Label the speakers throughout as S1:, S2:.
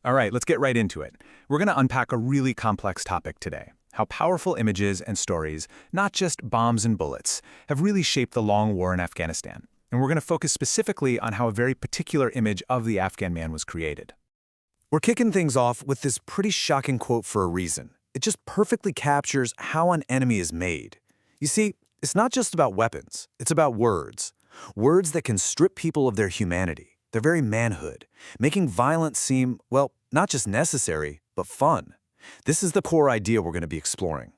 S1: All right, let's get right into it. We're going to unpack a really complex topic today: how powerful images and stories, not just bombs and bullets, have really shaped the long war in Afghanistan. And we're going to focus specifically on how a very particular image of the Afghan man was created.
S2: We're kicking things off with this pretty shocking quote for a reason. It just perfectly captures how an enemy is made. You see, it's not just about weapons, it's about words. Words that can strip people of their humanity, their very manhood, making violence seem, well, not just necessary, but fun. This is the core idea we're going to be exploring.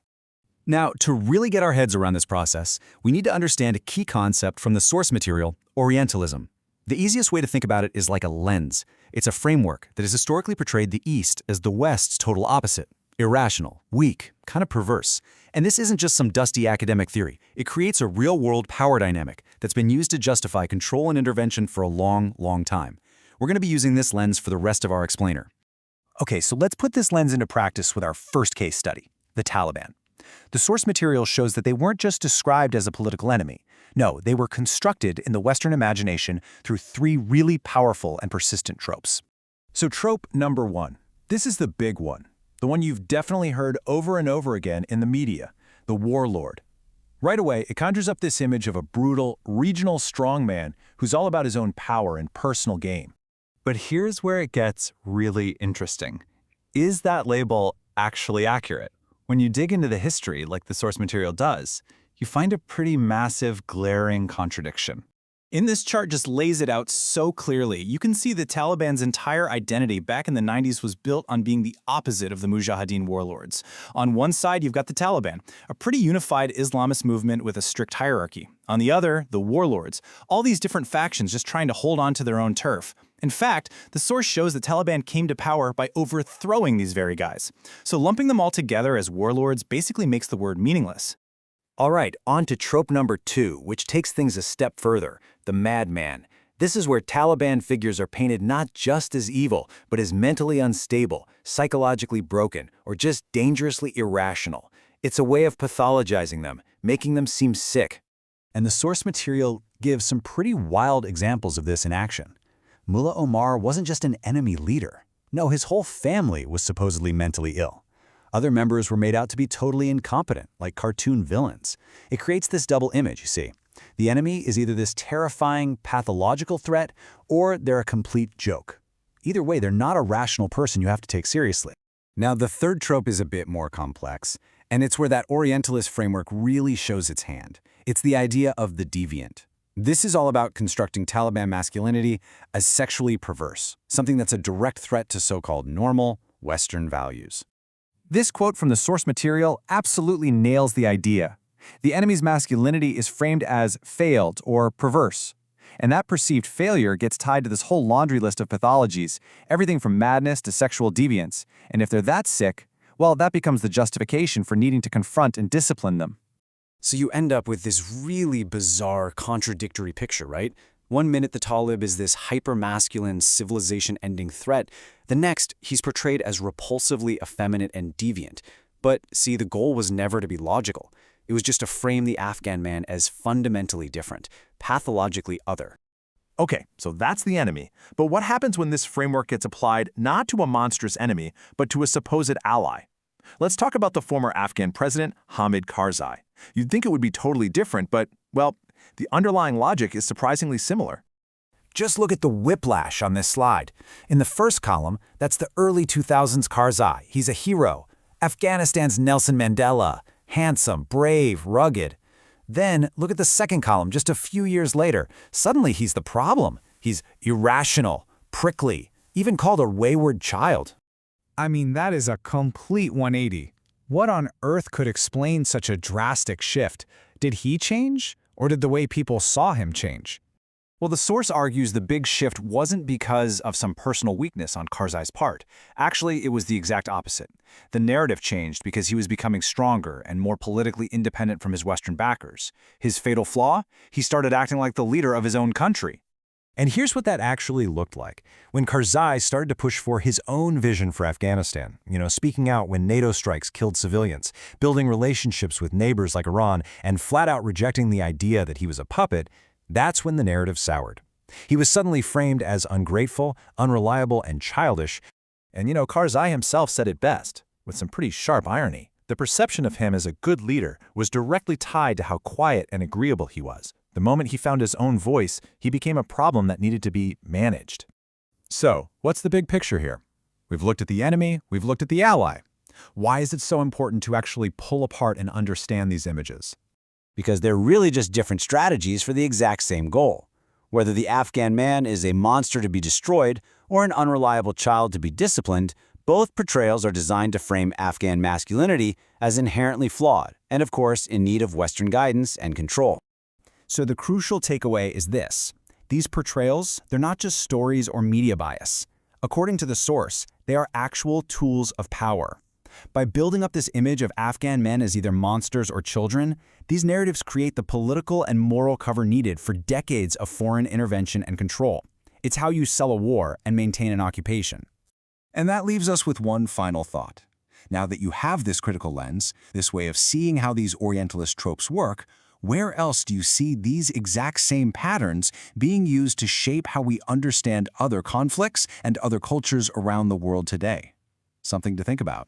S3: Now, to really get our heads around this process, we need to understand a key concept from the source material, Orientalism. The easiest way to think about it is like a lens. It's a framework that has historically portrayed the East as the West's total opposite: irrational, weak, kind of perverse. And this isn't just some dusty academic theory. It creates a real-world power dynamic that's been used to justify control and intervention for a long, long time. We're going to be using this lens for the rest of our explainer.
S1: Okay, so let's put this lens into practice with our first case study: the Taliban. The source material shows that they weren't just described as a political enemy. No, they were constructed in the Western imagination through three really powerful and persistent tropes. So trope number one. This is the big one. The one you've definitely heard over and over again in the media: the warlord. Right away, it conjures up this image of a brutal, regional strongman who's all about his own power and personal gain.
S4: But here's where it gets really interesting. Is that label actually accurate? When you dig into the history, like the source material does, you find a pretty massive, glaring contradiction.
S1: In this chart just lays it out so clearly. You can see the Taliban's entire identity back in the 90s was built on being the opposite of the Mujahideen warlords. On one side, you've got the Taliban, a pretty unified Islamist movement with a strict hierarchy. On the other, the warlords, all these different factions just trying to hold on to their own turf. In fact, the source shows the Taliban came to power by overthrowing these very guys. So lumping them all together as warlords basically makes the word meaningless.
S2: All right, on to trope number two, which takes things a step further: the madman. This is where Taliban figures are painted not just as evil, but as mentally unstable, psychologically broken, or just dangerously irrational. It's a way of pathologizing them, making them seem sick.
S3: And the source material gives some pretty wild examples of this in action. Mullah Omar wasn't just an enemy leader. No, his whole family was supposedly mentally ill. Other members were made out to be totally incompetent, like cartoon villains. It creates this double image, you see. The enemy is either this terrifying, pathological threat, or they're a complete joke. Either way, they're not a rational person you have to take seriously. Now, the third trope is a bit more complex, and it's where that Orientalist framework really shows its hand. It's the idea of the deviant. This is all about constructing Taliban masculinity as sexually perverse, something that's a direct threat to so-called normal, Western values.
S1: This quote from the source material absolutely nails the idea. The enemy's masculinity is framed as failed or perverse. And that perceived failure gets tied to this whole laundry list of pathologies, everything from madness to sexual deviance. And if they're that sick, well, that becomes the justification for needing to confront and discipline them.
S2: So you end up with this really bizarre, contradictory picture, right? One minute the Talib is this hyper-masculine, civilization-ending threat. The next, he's portrayed as repulsively effeminate and deviant. But see, the goal was never to be logical. It was just to frame the Afghan man as fundamentally different, pathologically other.
S1: Okay, so that's the enemy. But what happens when this framework gets applied not to a monstrous enemy, but to a supposed ally? Let's talk about the former Afghan president, Hamid Karzai. You'd think it would be totally different, but, well, the underlying logic is surprisingly similar.
S2: Just look at the whiplash on this slide. In the first column, that's the early 2000s Karzai. He's a hero. Afghanistan's Nelson Mandela. Handsome, brave, rugged. Then, look at the second column just a few years later. Suddenly he's the problem. He's irrational, prickly, even called a wayward child.
S5: I mean, that is a complete 180. What on earth could explain such a drastic shift? Did he change, or did the way people saw him change?
S1: Well, the source argues the big shift wasn't because of some personal weakness on Karzai's part. Actually, it was the exact opposite. The narrative changed because he was becoming stronger and more politically independent from his Western backers. His fatal flaw? He started acting like the leader of his own country.
S6: And here's what that actually looked like. When Karzai started to push for his own vision for Afghanistan, speaking out when NATO strikes killed civilians, building relationships with neighbors like Iran, and flat out rejecting the idea that he was a puppet, that's when the narrative soured. He was suddenly framed as ungrateful, unreliable, and childish,
S2: And Karzai himself said it best, with some pretty sharp irony. The perception of him as a good leader was directly tied to how quiet and agreeable he was. The moment he found his own voice, he became a problem that needed to be managed. So, what's the big picture here? We've looked at the enemy, we've looked at the ally. Why is it so important to actually pull apart and understand these images?
S3: Because they're really just different strategies for the exact same goal. Whether the Afghan man is a monster to be destroyed or an unreliable child to be disciplined, both portrayals are designed to frame Afghan masculinity as inherently flawed and, of course, in need of Western guidance and control.
S1: So the crucial takeaway is this. These portrayals, they're not just stories or media bias. According to the source, they are actual tools of power. By building up this image of Afghan men as either monsters or children, these narratives create the political and moral cover needed for decades of foreign intervention and control. It's how you sell a war and maintain an occupation.
S6: And that leaves us with one final thought. Now that you have this critical lens, this way of seeing how these Orientalist tropes work, where else do you see these exact same patterns being used to shape how we understand other conflicts and other cultures around the world today? Something to think about.